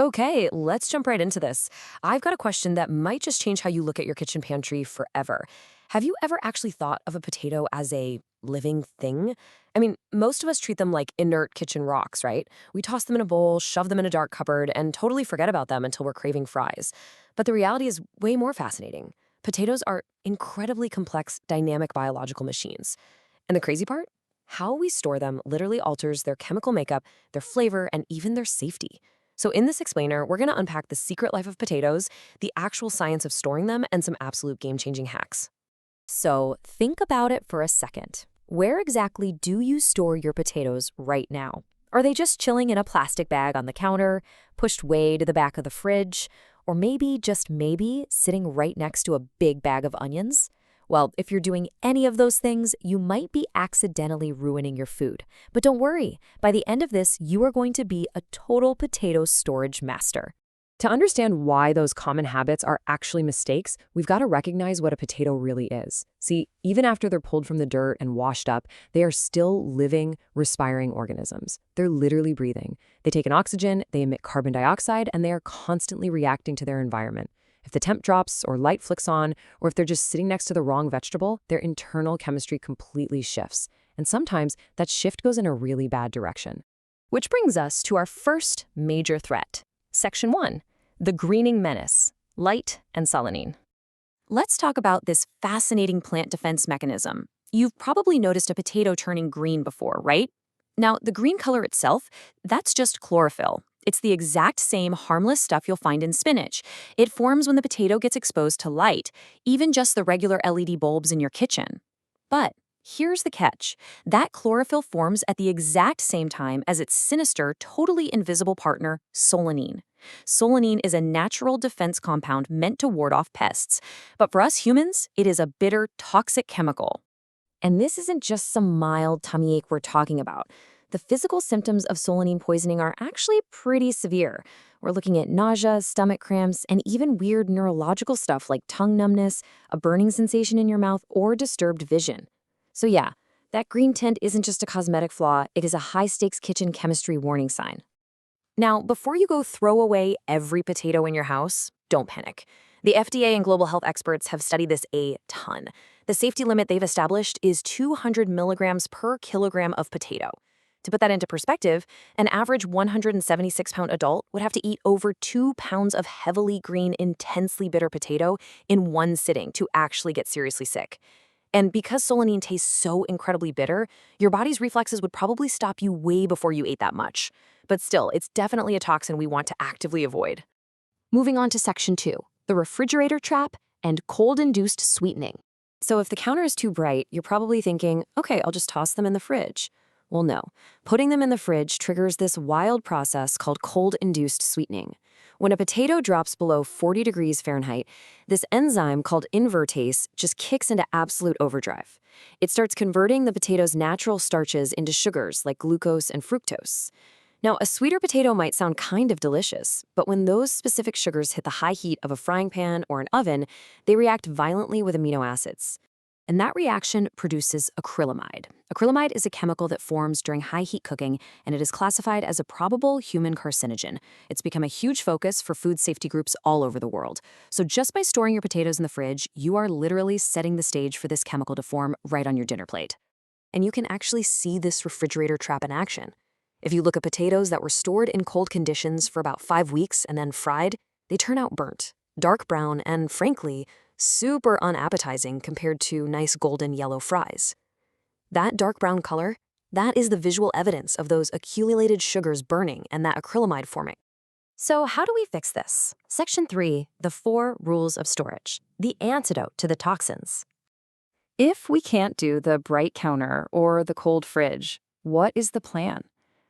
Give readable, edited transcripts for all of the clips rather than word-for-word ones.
Okay, let's jump right into this. I've got a question that might just change how you look at your kitchen pantry forever. Have you ever actually thought of a potato as a living thing? I mean, most of us treat them like inert kitchen rocks, right? We toss them in a bowl, shove them in a dark cupboard, and totally forget about them until we're craving fries. But the reality is way more fascinating. Potatoes are incredibly complex, dynamic biological machines. And the crazy part? How we store them literally alters their chemical makeup, their flavor, and even their safety. So, in this explainer, we're going to unpack the secret life of potatoes, the actual science of storing them, and some absolute game changing hacks. So think about it for a second. Where exactly do you store your potatoes right now? Are they just chilling in a plastic bag on the counter, pushed way to the back of the fridge, or maybe, just maybe, sitting right next to a big bag of onions? Well, if you're doing any of those things, you might be accidentally ruining your food. But don't worry, by the end of this, you are going to be a total potato storage master. To understand why those common habits are actually mistakes, we've got to recognize what a potato really is. See, even after they're pulled from the dirt and washed up, they are still living, respiring organisms. They're literally breathing. They take in oxygen, they emit carbon dioxide, and they are constantly reacting to their environment. If the temp drops or light flicks on, or if they're just sitting next to the wrong vegetable, their internal chemistry completely shifts. And sometimes that shift goes in a really bad direction. Which brings us to our first major threat. Section 1. The greening menace, light and solanine. Let's talk about this fascinating plant defense mechanism. You've probably noticed a potato turning green before, right? Now, the green color itself, that's just chlorophyll. It's the exact same harmless stuff you'll find in spinach. It forms when the potato gets exposed to light, even just the regular LED bulbs in your kitchen. But here's the catch. That chlorophyll forms at the exact same time as its sinister, totally invisible partner, solanine. Solanine is a natural defense compound meant to ward off pests. But for us humans, it is a bitter, toxic chemical. And this isn't just some mild tummy ache we're talking about. The physical symptoms of solanine poisoning are actually pretty severe. We're looking at nausea, stomach cramps, and even weird neurological stuff like tongue numbness, a burning sensation in your mouth, or disturbed vision. So yeah, that green tint isn't just a cosmetic flaw, it is a high-stakes kitchen chemistry warning sign. Now, before you go throw away every potato in your house, don't panic. The FDA and global health experts have studied this a ton. The safety limit they've established is 200 milligrams per kilogram of potato. To put that into perspective, an average 176-pound adult would have to eat over 2 pounds of heavily green, intensely bitter potato in one sitting to actually get seriously sick. And because solanine tastes so incredibly bitter, your body's reflexes would probably stop you way before you ate that much. But still, it's definitely a toxin we want to actively avoid. Moving on to Section 2, the refrigerator trap and cold-induced sweetening. So if the counter is too bright, you're probably thinking, okay, I'll just toss them in the fridge. Well, no. Putting them in the fridge triggers this wild process called cold-induced sweetening. When a potato drops below 40 degrees Fahrenheit, this enzyme called invertase just kicks into absolute overdrive. It starts converting the potato's natural starches into sugars like glucose and fructose. Now, a sweeter potato might sound kind of delicious, but when those specific sugars hit the high heat of a frying pan or an oven, they react violently with amino acids. And that reaction produces acrylamide. Acrylamide is a chemical that forms during high heat cooking, and it is classified as a probable human carcinogen. It's become a huge focus for food safety groups all over the world. So just by storing your potatoes in the fridge, you are literally setting the stage for this chemical to form right on your dinner plate. And you can actually see this refrigerator trap in action. If you look at potatoes that were stored in cold conditions for about 5 weeks and then fried, they turn out burnt, dark brown, and frankly, super unappetizing compared to nice golden yellow fries. That dark brown color, that is the visual evidence of those accumulated sugars burning and that acrylamide forming. So how do we fix this? Section 3, the 4 rules of storage, the antidote to the toxins. If we can't do the bright counter or the cold fridge, what is the plan?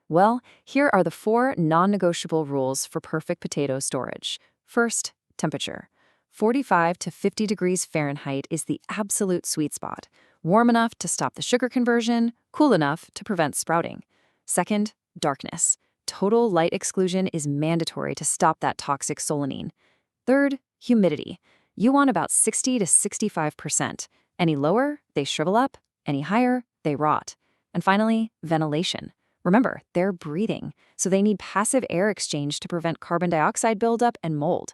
Well, here are the 4 non-negotiable rules for perfect potato storage. First, temperature. 45 to 50 degrees Fahrenheit is the absolute sweet spot. Warm enough to stop the sugar conversion, cool enough to prevent sprouting. Second, darkness. Total light exclusion is mandatory to stop that toxic solanine. Third, humidity. You want about 60 to 65%. Any lower, they shrivel up. Any higher, they rot. And finally, ventilation. Remember, they're breathing, so they need passive air exchange to prevent carbon dioxide buildup and mold.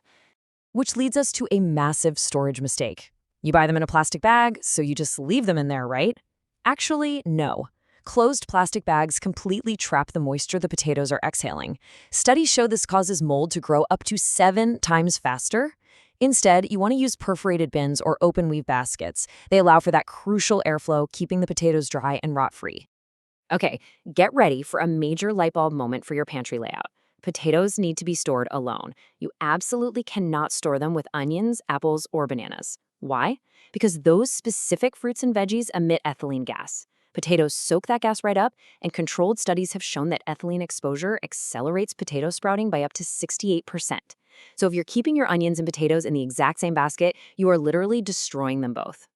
Which leads us to a massive storage mistake. You buy them in a plastic bag, so you just leave them in there, right? Actually, no. Closed plastic bags completely trap the moisture the potatoes are exhaling. Studies show this causes mold to grow up to 7 times faster. Instead, you want to use perforated bins or open weave baskets. They allow for that crucial airflow, keeping the potatoes dry and rot-free. Okay, get ready for a major light bulb moment for your pantry layout. Potatoes need to be stored alone. You absolutely cannot store them with onions, apples, or bananas. Why? Because those specific fruits and veggies emit ethylene gas. Potatoes soak that gas right up, and controlled studies have shown that ethylene exposure accelerates potato sprouting by up to 68%. So if you're keeping your onions and potatoes in the exact same basket, you are literally destroying them both.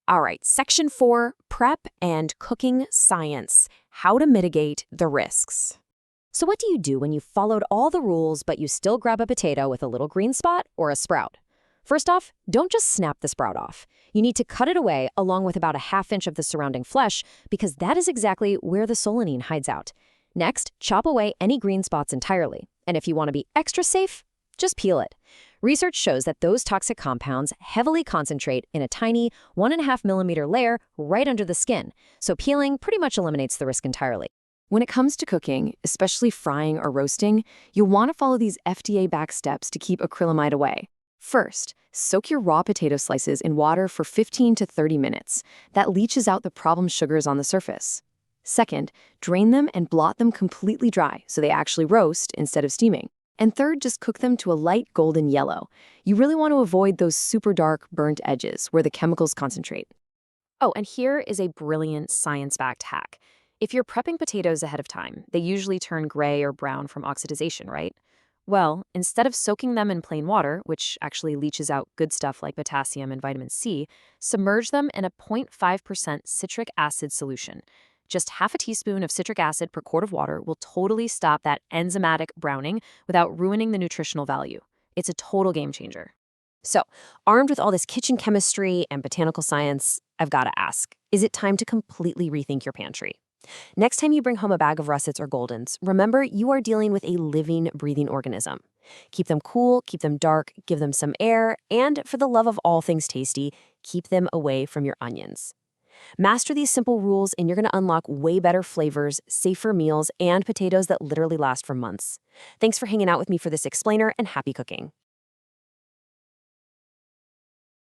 All right, Section 4, Prep and Cooking Science, how to mitigate the risks. So what do you do when you've followed all the rules but you still grab a potato with a little green spot or a sprout? First off, don't just snap the sprout off. You need to cut it away along with about a ½ inch of the surrounding flesh because that is exactly where the solanine hides out. Next, chop away any green spots entirely. And if you want to be extra safe, just peel it. Research shows that those toxic compounds heavily concentrate in a tiny 1.5 millimeter layer right under the skin, so peeling pretty much eliminates the risk entirely. When it comes to cooking, especially frying or roasting, you'll want to follow these FDA-backed steps to keep acrylamide away. First, soak your raw potato slices in water for 15 to 30 minutes. That leaches out the problem sugars on the surface. Second, drain them and blot them completely dry so they actually roast instead of steaming. And third, just cook them to a light golden yellow. You really want to avoid those super dark, burnt edges where the chemicals concentrate. Oh, and here is a brilliant science-backed hack. If you're prepping potatoes ahead of time, they usually turn gray or brown from oxidization, right? Well, instead of soaking them in plain water, which actually leaches out good stuff like potassium and vitamin C, submerge them in a 0.5% citric acid solution. Just ½ teaspoon of citric acid per quart of water will totally stop that enzymatic browning without ruining the nutritional value. It's a total game changer. So, armed with all this kitchen chemistry and botanical science, I've got to ask, is it time to completely rethink your pantry? Next time you bring home a bag of russets or goldens, remember you are dealing with a living, breathing organism. Keep them cool, keep them dark, give them some air, and for the love of all things tasty, keep them away from your onions. Master these simple rules and you're going to unlock way better flavors, safer meals, and potatoes that literally last for months. Thanks for hanging out with me for this explainer, and happy cooking.